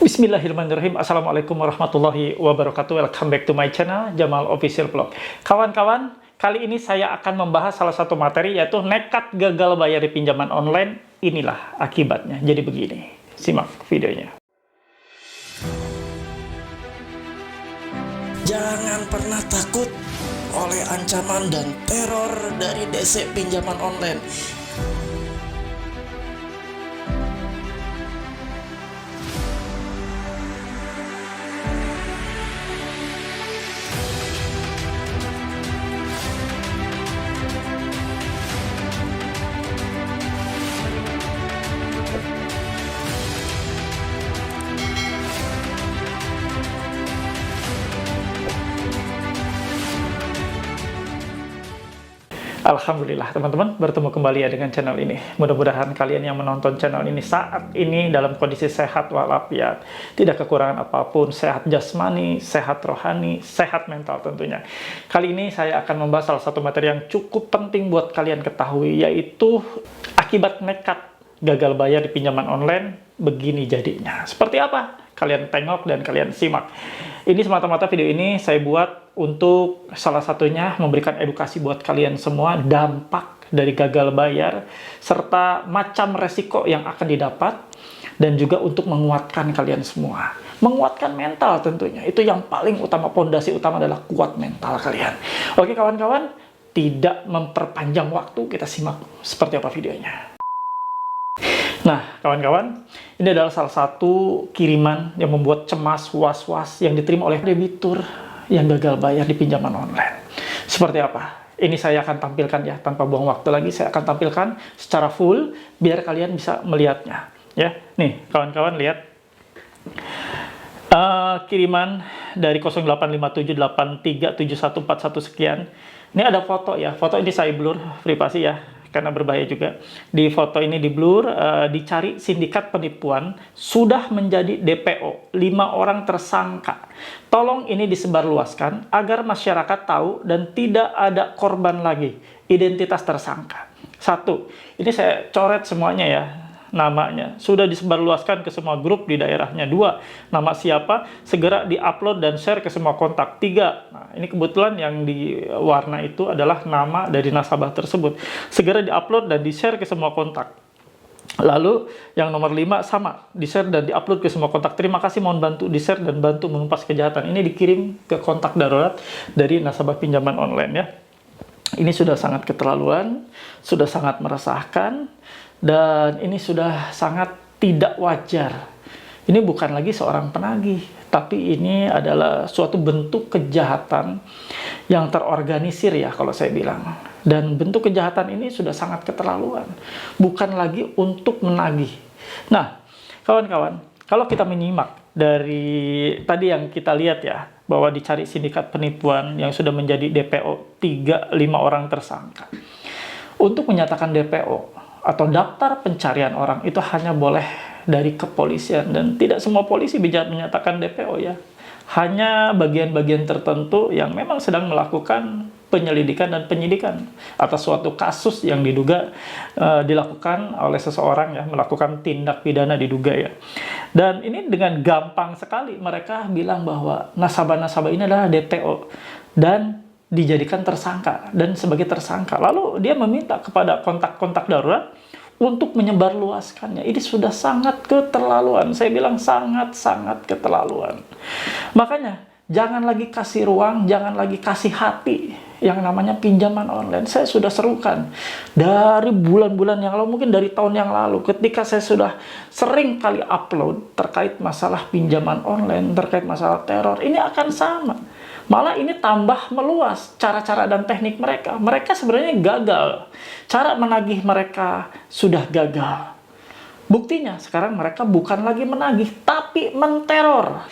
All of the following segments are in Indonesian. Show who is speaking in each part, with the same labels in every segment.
Speaker 1: Bismillahirrahmanirrahim. Assalamualaikum warahmatullahi wabarakatuh. Welcome back to my channel, Jamal Official Vlog. Kawan-kawan, kali ini saya akan membahas salah satu materi, yaitu nekat gagal bayar di pinjaman online. Inilah akibatnya. Jadi begini, simak videonya.
Speaker 2: Jangan pernah takut oleh ancaman dan teror dari DC pinjaman online.
Speaker 1: Alhamdulillah teman-teman, bertemu kembali ya dengan channel ini. Mudah-mudahan kalian yang menonton channel ini saat ini dalam kondisi sehat walafiat, tidak kekurangan apapun, sehat jasmani, sehat rohani, sehat mental tentunya. Kali ini saya akan membahas salah satu materi yang cukup penting buat kalian ketahui, yaitu akibat nekat gagal bayar di pinjaman online. Begini jadinya. Seperti apa? Kalian tengok dan kalian simak. Ini semata-mata video ini saya buat untuk salah satunya memberikan edukasi buat kalian semua dampak dari gagal bayar serta macam resiko yang akan didapat, dan juga untuk menguatkan kalian semua. Menguatkan mental tentunya. Itu yang paling utama, pondasi utama adalah kuat mental kalian. Oke kawan-kawan, tidak memperpanjang waktu, kita simak seperti apa videonya. Nah, kawan-kawan, ini adalah salah satu kiriman yang membuat cemas, was-was yang diterima oleh debitur yang gagal bayar di pinjaman online. Seperti apa? Ini saya akan tampilkan ya, tanpa buang waktu lagi, saya akan tampilkan secara full, biar kalian bisa melihatnya. Ya, nih, kawan-kawan lihat. Kiriman dari 0857837141 sekian. Ini ada foto ya, foto ini saya blur, privasi ya, karena berbahaya juga. Di foto ini di blur, dicari sindikat penipuan, sudah menjadi DPO, 5 orang tersangka. Tolong ini disebarluaskan agar masyarakat tahu dan tidak ada korban lagi. Identitas tersangka. 1, ini saya coret semuanya ya, namanya. Sudah disebarluaskan ke semua grup di daerahnya. 2, nama siapa, segera diupload dan share ke semua kontak. 3, nah ini kebetulan yang di warna itu adalah nama dari nasabah tersebut. Segera diupload dan di-share ke semua kontak. Lalu yang nomor 5 sama, di-share dan di-upload ke semua kontak. Terima kasih, mohon bantu di-share dan bantu menumpas kejahatan. Ini dikirim ke kontak darurat dari nasabah pinjaman online ya. Ini sudah sangat keterlaluan, sudah sangat meresahkan, dan ini sudah sangat tidak wajar. Ini bukan lagi seorang penagih, tapi ini adalah suatu bentuk kejahatan yang terorganisir ya kalau saya bilang. Dan bentuk kejahatan ini sudah sangat keterlaluan. Bukan lagi untuk menagih. Nah, kawan-kawan, kalau kita menyimak dari tadi yang kita lihat ya, bahwa dicari sindikat penipuan yang sudah menjadi DPO 3-5 orang tersangka. Untuk menyatakan DPO atau daftar pencarian orang itu hanya boleh dari kepolisian, dan tidak semua polisi bisa menyatakan DPO ya. Hanya bagian-bagian tertentu yang memang sedang melakukan penyelidikan dan penyidikan atas suatu kasus yang diduga dilakukan oleh seseorang ya, melakukan tindak pidana diduga ya. Dan ini dengan gampang sekali mereka bilang bahwa nasabah-nasabah ini adalah DPO dan dijadikan tersangka dan sebagai tersangka. Lalu dia meminta kepada kontak-kontak darurat untuk menyebarluaskannya. Ini sudah sangat keterlaluan. Saya bilang sangat-sangat keterlaluan. Makanya jangan lagi kasih ruang, jangan lagi kasih hati yang namanya pinjaman online. Saya sudah serukan dari bulan-bulan yang lalu, mungkin dari tahun yang lalu, ketika saya sudah sering kali upload terkait masalah pinjaman online, terkait masalah teror. Ini akan sama. Malah ini tambah meluas cara-cara dan teknik mereka. Mereka sebenarnya gagal. Cara menagih mereka sudah gagal. Buktinya sekarang mereka bukan lagi menagih, tapi menteror.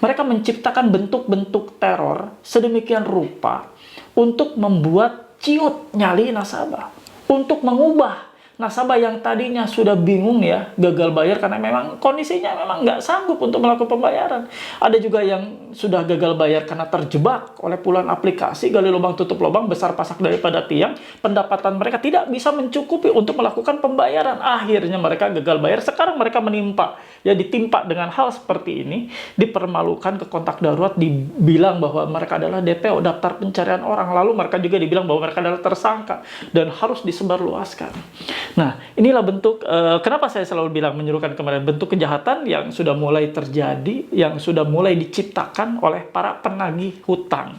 Speaker 1: Mereka menciptakan bentuk-bentuk teror sedemikian rupa untuk membuat ciut nyali nasabah. Untuk mengubah nasabah yang tadinya sudah bingung ya, gagal bayar karena memang kondisinya memang nggak sanggup untuk melakukan pembayaran. Ada juga yang sudah gagal bayar karena terjebak oleh puluhan aplikasi, gali lubang tutup lubang, besar pasak daripada tiang, pendapatan mereka tidak bisa mencukupi untuk melakukan pembayaran. Akhirnya mereka gagal bayar, sekarang mereka menimpa ya ditimpa dengan hal seperti ini, dipermalukan ke kontak darurat, dibilang bahwa mereka adalah DPO, daftar pencarian orang, lalu mereka juga dibilang bahwa mereka adalah tersangka dan harus disebarluaskan. Nah, inilah bentuk, kenapa saya selalu bilang menyerukan kemarin, bentuk kejahatan yang sudah mulai terjadi, yang sudah mulai diciptakan oleh para penagih hutang.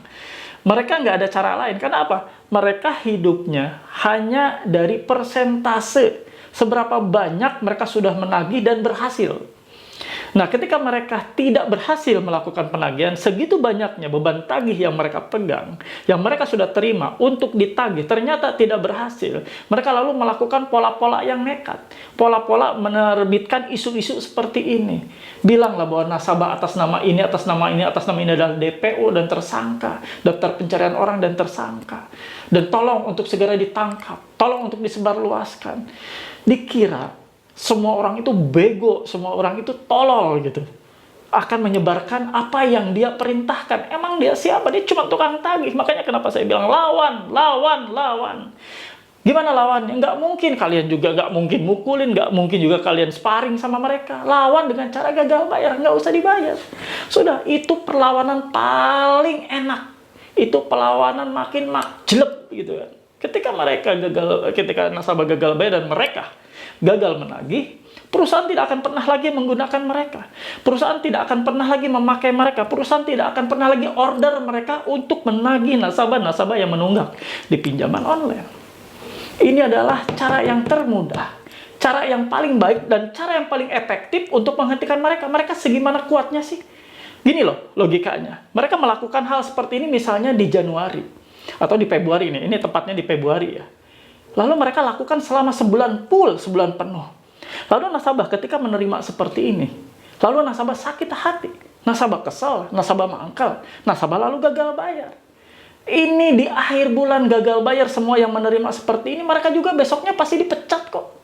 Speaker 1: Mereka nggak ada cara lain. Karena apa? Mereka hidupnya hanya dari persentase. Seberapa banyak mereka sudah menagih dan berhasil. Nah, ketika mereka tidak berhasil melakukan penagihan, segitu banyaknya beban tagih yang mereka pegang, yang mereka sudah terima untuk ditagih, ternyata tidak berhasil. Mereka lalu melakukan pola-pola yang nekat. Pola-pola menerbitkan isu-isu seperti ini. Bilanglah bahwa nasabah atas nama ini, atas nama ini, atas nama ini adalah DPO dan tersangka. Daftar pencarian orang dan tersangka. Dan tolong untuk segera ditangkap. Tolong untuk disebarluaskan. Dikira semua orang itu bego, semua orang itu tolol gitu. Akan menyebarkan apa yang dia perintahkan. Emang dia siapa? Dia cuma tukang tagih. Makanya kenapa saya bilang lawan, lawan, lawan. Gimana lawannya? Nggak mungkin kalian juga nggak mungkin mukulin, nggak mungkin juga kalian sparring sama mereka. Lawan dengan cara gagal bayar, nggak usah dibayar. Sudah, itu perlawanan paling enak. Itu perlawanan makin makjeleb gitu kan. Ketika nasabah gagal bayar dan mereka gagal menagih, perusahaan tidak akan pernah lagi menggunakan mereka. Perusahaan tidak akan pernah lagi memakai mereka. Perusahaan tidak akan pernah lagi order mereka untuk menagih nasabah-nasabah yang menunggak di pinjaman online. Ini adalah cara yang termudah, cara yang paling baik, dan cara yang paling efektif untuk menghentikan mereka. Mereka segimana kuatnya sih? Gini loh logikanya. Mereka melakukan hal seperti ini misalnya di Januari atau di Februari ini. Ini tepatnya di Februari ya. Lalu mereka lakukan selama sebulan full, sebulan penuh. Lalu nasabah ketika menerima seperti ini, lalu nasabah sakit hati, nasabah kesal, nasabah mangkal, nasabah lalu gagal bayar. Ini di akhir bulan gagal bayar, semua yang menerima seperti ini, mereka juga besoknya pasti dipecat kok.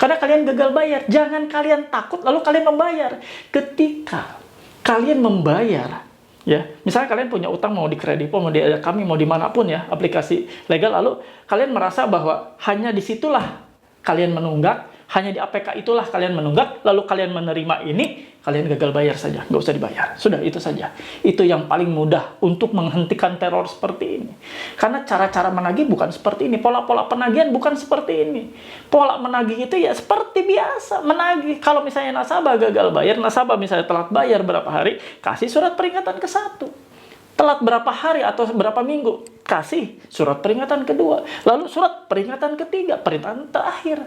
Speaker 1: Karena kalian gagal bayar. Jangan kalian takut lalu kalian membayar. Ketika kalian membayar, ya, misalnya kalian punya utang mau di Kredipo, mau di kami, mau dimanapun ya, aplikasi legal, lalu kalian merasa bahwa hanya disitulah kalian menunggak, hanya di APK itulah kalian menunggak, lalu kalian menerima ini, kalian gagal bayar saja, nggak usah dibayar. Sudah, itu saja. Itu yang paling mudah untuk menghentikan teror seperti ini. Karena cara-cara menagih bukan seperti ini, pola-pola penagihan bukan seperti ini. Pola menagih itu ya seperti biasa, menagih. Kalau misalnya nasabah gagal bayar, nasabah misalnya telat bayar berapa hari, kasih surat peringatan ke-1. Telat berapa hari atau berapa minggu, kasih surat peringatan kedua. Lalu surat peringatan ketiga, peringatan terakhir.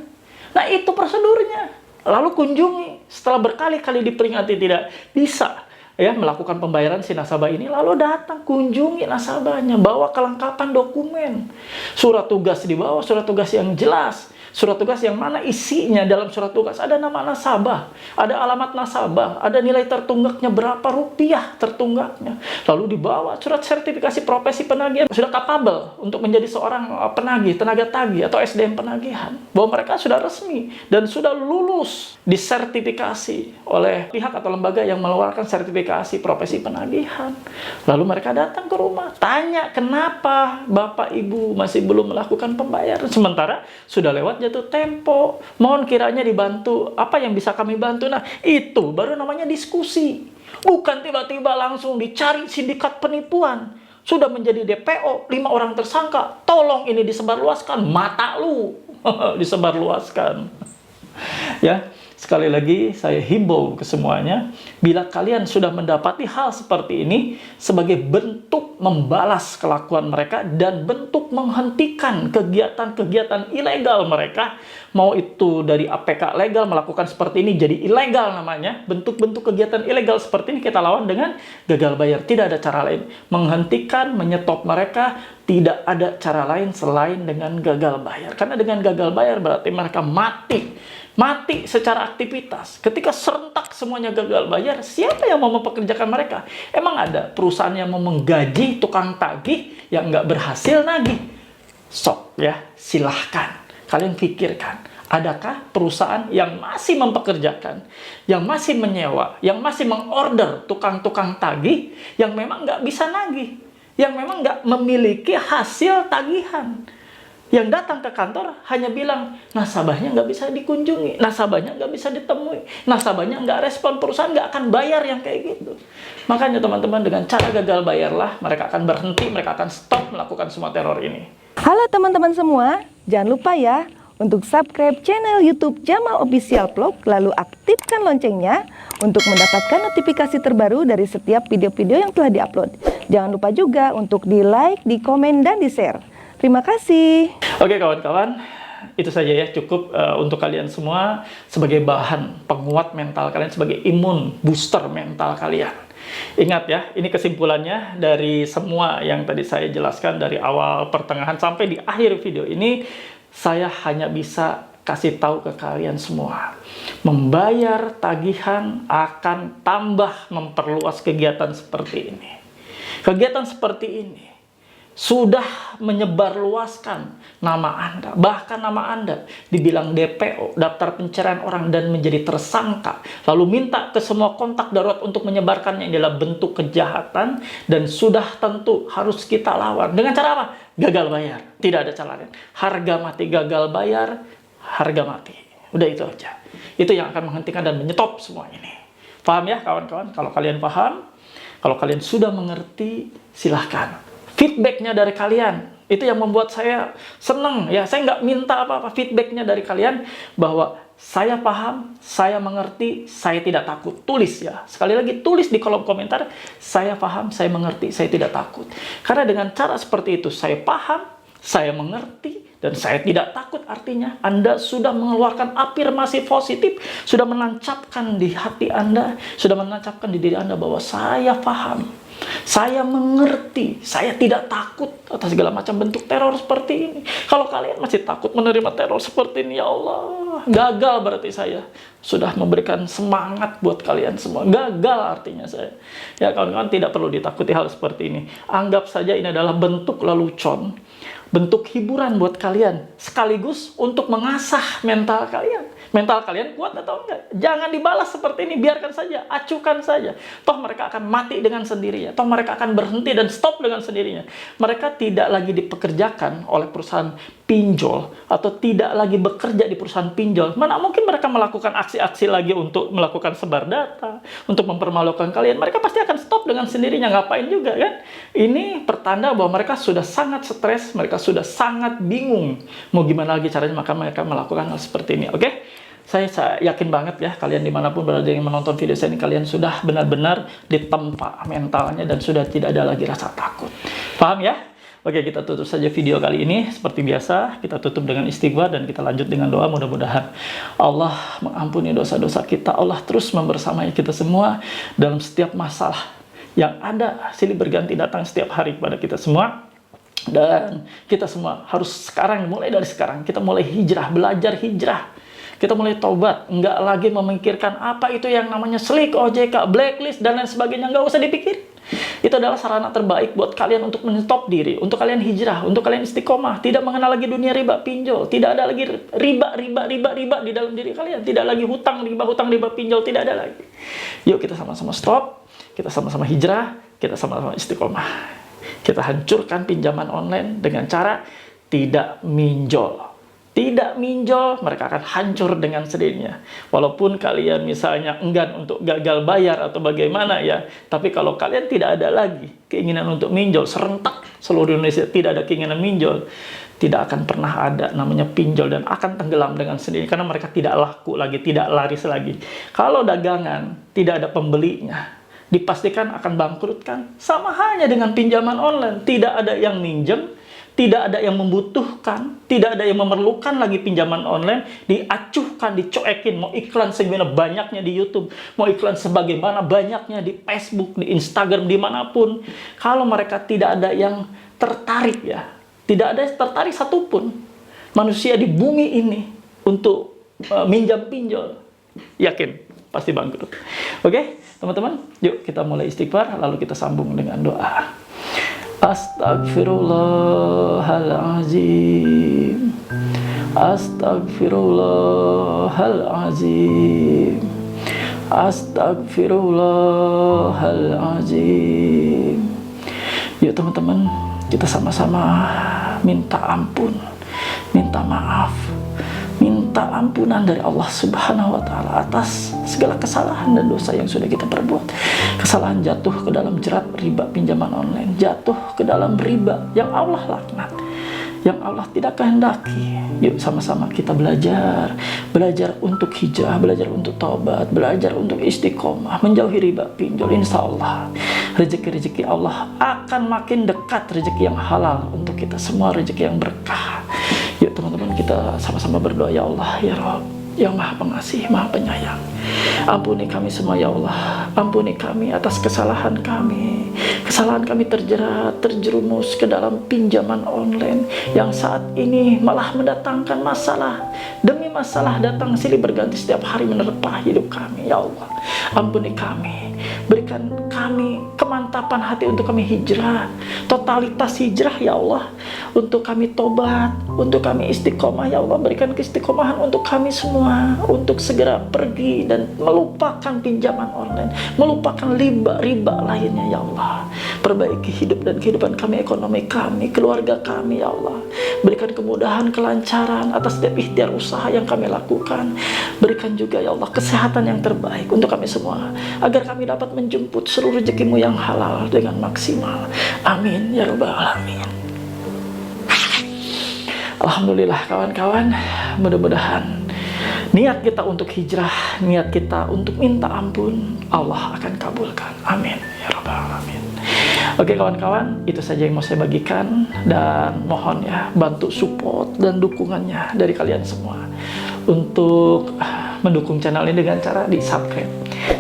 Speaker 1: Nah, itu prosedurnya. Lalu kunjungi. Setelah berkali-kali diperingati tidak bisa ya melakukan pembayaran si nasabah ini, lalu datang kunjungi nasabahnya, bawa kelengkapan dokumen. Surat tugas dibawa, surat tugas yang jelas. Surat tugas yang mana isinya dalam surat tugas ada nama nasabah, ada alamat nasabah, ada nilai tertunggaknya berapa rupiah tertunggaknya. Lalu dibawa surat sertifikasi profesi penagihan, sudah kapabel untuk menjadi seorang penagih, tenaga tagih atau SDM penagihan. Bahwa mereka sudah resmi dan sudah lulus disertifikasi oleh pihak atau lembaga yang mengeluarkan sertifikasi profesi penagihan. Lalu mereka datang ke rumah, tanya kenapa Bapak Ibu masih belum melakukan pembayaran, sementara sudah lewat jatuh tempo, mohon kiranya dibantu, apa yang bisa kami bantu. Nah, itu baru namanya diskusi. Bukan tiba-tiba langsung dicari sindikat penipuan. Sudah menjadi DPO, 5 orang tersangka, tolong ini disebarluaskan, mata lu disebarluaskan. Ya, sekali lagi saya himbau ke semuanya, bila kalian sudah mendapati hal seperti ini sebagai bentuk membalas kelakuan mereka dan bentuk menghentikan kegiatan-kegiatan ilegal mereka, mau itu dari APK legal melakukan seperti ini jadi ilegal namanya, bentuk-bentuk kegiatan ilegal seperti ini kita lawan dengan gagal bayar. Tidak ada cara lain. Menghentikan, menyetop mereka, tidak ada cara lain selain dengan gagal bayar. Karena dengan gagal bayar berarti mereka mati secara aktivitas. Ketika serentak semuanya gagal bayar, siapa yang mau mempekerjakan mereka? Emang ada perusahaan yang mau menggaji tukang tagih yang nggak berhasil nagih? Sok ya, silahkan. Kalian pikirkan, adakah perusahaan yang masih mempekerjakan, yang masih menyewa, yang masih mengorder tukang-tukang tagih yang memang nggak bisa nagih, yang memang nggak memiliki hasil tagihan? Yang datang ke kantor hanya bilang, nasabahnya nggak bisa dikunjungi, nasabahnya nggak bisa ditemui, nasabahnya nggak respon, perusahaan nggak akan bayar, yang kayak gitu. Makanya teman-teman, dengan cara gagal bayarlah, mereka akan berhenti, mereka akan stop melakukan semua teror ini.
Speaker 3: Halo teman-teman semua, jangan lupa ya untuk subscribe channel YouTube Jamal Official Vlog, lalu aktifkan loncengnya untuk mendapatkan notifikasi terbaru dari setiap video-video yang telah diupload. Jangan lupa juga untuk di-like, di-komen, dan di-share. Terima kasih.
Speaker 1: Oke kawan-kawan, itu saja ya, cukup untuk kalian semua sebagai bahan penguat mental kalian, sebagai imun booster mental kalian. Ingat ya, ini kesimpulannya dari semua yang tadi saya jelaskan dari awal, pertengahan, sampai di akhir video ini. Saya hanya bisa kasih tahu ke kalian semua, membayar tagihan akan tambah memperluas kegiatan seperti ini. Kegiatan seperti ini sudah menyebarluaskan nama Anda, bahkan nama Anda dibilang DPO, daftar pencarian orang, dan menjadi tersangka, lalu minta ke semua kontak darurat untuk menyebarkannya. Ini adalah bentuk kejahatan dan sudah tentu harus kita lawan. Dengan cara apa? Gagal bayar. Tidak ada cara lain. Harga mati. Gagal bayar, harga mati. Udah itu aja. Itu yang akan menghentikan dan menyetop semua ini. Paham ya kawan-kawan? Kalau kalian paham, kalau kalian sudah mengerti, silahkan. Feedbacknya dari kalian, itu yang membuat saya senang ya. Saya nggak minta apa-apa, feedbacknya dari kalian bahwa saya paham, saya mengerti, saya tidak takut. Tulis ya, sekali lagi tulis di kolom komentar, saya paham, saya mengerti, saya tidak takut. Karena dengan cara seperti itu, saya paham, saya mengerti, dan saya tidak takut. Artinya Anda sudah mengeluarkan afirmasi positif, sudah menancapkan di hati Anda, sudah menancapkan di diri Anda bahwa saya paham, saya mengerti, saya tidak takut atas segala macam bentuk teror seperti ini. Kalau kalian masih takut menerima teror seperti ini, ya Allah, gagal berarti saya sudah memberikan semangat buat kalian semua. Gagal artinya saya. Ya kawan-kawan, tidak perlu ditakuti hal seperti ini. Anggap saja ini adalah bentuk lelucon, bentuk hiburan buat kalian, sekaligus untuk mengasah mental kalian. Mental kalian kuat atau enggak? Jangan dibalas seperti ini, biarkan saja, acuhkan saja. Toh mereka akan mati dengan sendirinya. Toh mereka akan berhenti dan stop dengan sendirinya. Mereka tidak lagi dipekerjakan oleh perusahaan pinjol atau tidak lagi bekerja di perusahaan pinjol. Mana mungkin mereka melakukan aksi-aksi lagi untuk melakukan sebar data, untuk mempermalukan kalian. Mereka pasti akan stop dengan sendirinya. Ngapain juga kan? Ini pertanda bahwa mereka sudah sangat stres, mereka sudah sangat bingung mau gimana lagi caranya, maka mereka melakukan hal seperti ini. Oke? Saya yakin banget ya, kalian dimanapun berada yang menonton video saya ini, kalian sudah benar-benar ditempa mentalnya dan sudah tidak ada lagi rasa takut. Paham ya? Oke, kita tutup saja video kali ini. Seperti biasa, kita tutup dengan istighfar dan kita lanjut dengan doa. Mudah-mudahan Allah mengampuni dosa-dosa kita. Allah terus membersamai kita semua dalam setiap masalah yang ada. Silih berganti datang setiap hari kepada kita semua. Dan kita semua harus sekarang, mulai dari sekarang, kita mulai hijrah, belajar hijrah. Kita mulai taubat, nggak lagi memikirkan apa itu yang namanya slick, OJK, blacklist, dan lain sebagainya. Nggak usah dipikir. Itu adalah sarana terbaik buat kalian untuk menyetop diri, untuk kalian hijrah, untuk kalian istiqomah. Tidak mengenal lagi dunia riba, pinjol. Tidak ada lagi riba di dalam diri kalian. Tidak lagi hutang, riba, pinjol. Tidak ada lagi. Yuk kita sama-sama stop, kita sama-sama hijrah, kita sama-sama istiqomah. Kita hancurkan pinjaman online dengan cara tidak minjol. Tidak minjol, mereka akan hancur dengan sendirinya. Walaupun kalian misalnya enggan untuk gagal bayar atau bagaimana ya, tapi kalau kalian tidak ada lagi keinginan untuk minjol, serentak seluruh Indonesia tidak ada keinginan minjol, tidak akan pernah ada namanya pinjol dan akan tenggelam dengan sendiri karena mereka tidak laku lagi, tidak laris lagi. Kalau dagangan tidak ada pembelinya, dipastikan akan bangkrutkan. Sama halnya dengan pinjaman online, tidak ada yang minjem, tidak ada yang membutuhkan, tidak ada yang memerlukan lagi pinjaman online, diacuhkan, dicoekin, mau iklan segimana banyaknya di YouTube, mau iklan sebagaimana banyaknya di Facebook, di Instagram, dimanapun. Kalau mereka tidak ada yang tertarik ya, tidak ada yang tertarik satupun manusia di bumi ini untuk minjam pinjol, yakin pasti bangkrut. Oke, teman-teman, yuk kita mulai istighfar, lalu kita sambung dengan doa. Astagfirullahalazim. Astagfirullahalazim. Astagfirullahalazim. Yuk teman-teman, kita sama-sama minta ampun. minta maaf, minta ampunan dari Allah Subhanahu wa Ta'ala atas segala kesalahan dan dosa yang sudah kita perbuat. Kesalahan jatuh ke dalam jerat riba pinjaman online, jatuh ke dalam riba yang Allah laknat, yang Allah tidak kehendaki. Yuk sama-sama kita belajar untuk hijrah, belajar untuk taubat, belajar untuk istiqomah, menjauhi riba pinjol. Insya Allah rezeki-rezeki Allah akan makin dekat, rezeki yang halal untuk kita semua, rezeki yang berkah. Yuk teman-teman, kita sama-sama berdoa. Ya Allah, ya Rabb, yang Maha Pengasih, Maha Penyayang, ampuni kami semua ya Allah. Ampuni kami atas kesalahan kami. Kesalahan kami terjerumus ke dalam pinjaman online yang saat ini malah mendatangkan masalah demi masalah, datang silih berganti setiap hari menerpa hidup kami. Ya Allah, ampuni kami, berikan kami kemantapan hati untuk kami hijrah, totalitas hijrah ya Allah, untuk kami tobat, untuk kami istiqomah ya Allah. Berikan keistiqomahan untuk kami semua, untuk segera pergi dan melupakan pinjaman online, melupakan riba lainnya ya Allah. Perbaiki hidup dan kehidupan kami, ekonomi kami, keluarga kami ya Allah. Berikan kemudahan, kelancaran atas setiap ikhtiar usaha yang kami lakukan. Berikan juga ya Allah kesehatan yang terbaik untuk kami semua, agar kami dapat menjemput seluruh rezeki-Mu yang halal dengan maksimal. Amin ya rabbal alamin. Alhamdulillah kawan-kawan, mudah-mudahan niat kita untuk hijrah, niat kita untuk minta ampun, Allah akan kabulkan. Amin ya rabbal alamin. Oke kawan-kawan, itu saja yang mau saya bagikan, dan mohon ya bantu support dan dukungannya dari kalian semua untuk mendukung channel ini dengan cara di subscribe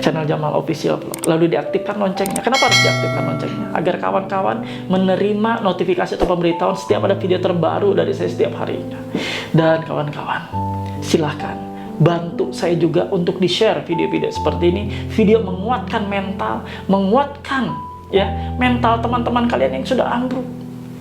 Speaker 1: channel Jamal Official Vlog, lalu diaktifkan loncengnya. Kenapa harus diaktifkan loncengnya? Agar kawan-kawan menerima notifikasi atau pemberitahuan setiap ada video terbaru dari saya setiap harinya. Dan kawan-kawan, silahkan bantu saya juga untuk di-share video-video seperti ini, video menguatkan mental, menguatkan ya mental teman-teman kalian yang sudah ambruk.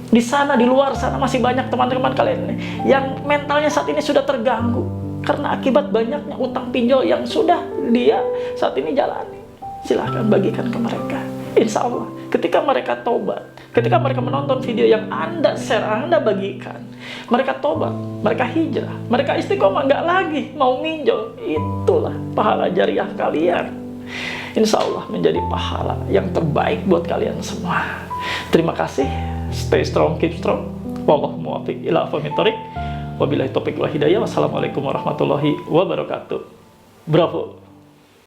Speaker 1: Di sana, di luar sana masih banyak teman-teman kalian yang mentalnya saat ini sudah terganggu karena akibat banyaknya utang pinjol yang sudah dia saat ini jalani. Silahkan bagikan ke mereka. Insya Allah ketika mereka tobat, ketika mereka menonton video yang Anda share, Anda bagikan, mereka tobat, mereka hijrah, mereka istiqomah, nggak lagi mau minjol. Itulah pahala jariah kalian. Insya Allah menjadi pahala yang terbaik buat kalian semua. Terima kasih. Stay strong, keep strong. Wallahu muwaffiq ila aqwamit thoriq. Wabillahi taufiq wal hidayah. Wassalamualaikum warahmatullahi wabarakatuh. Bravo.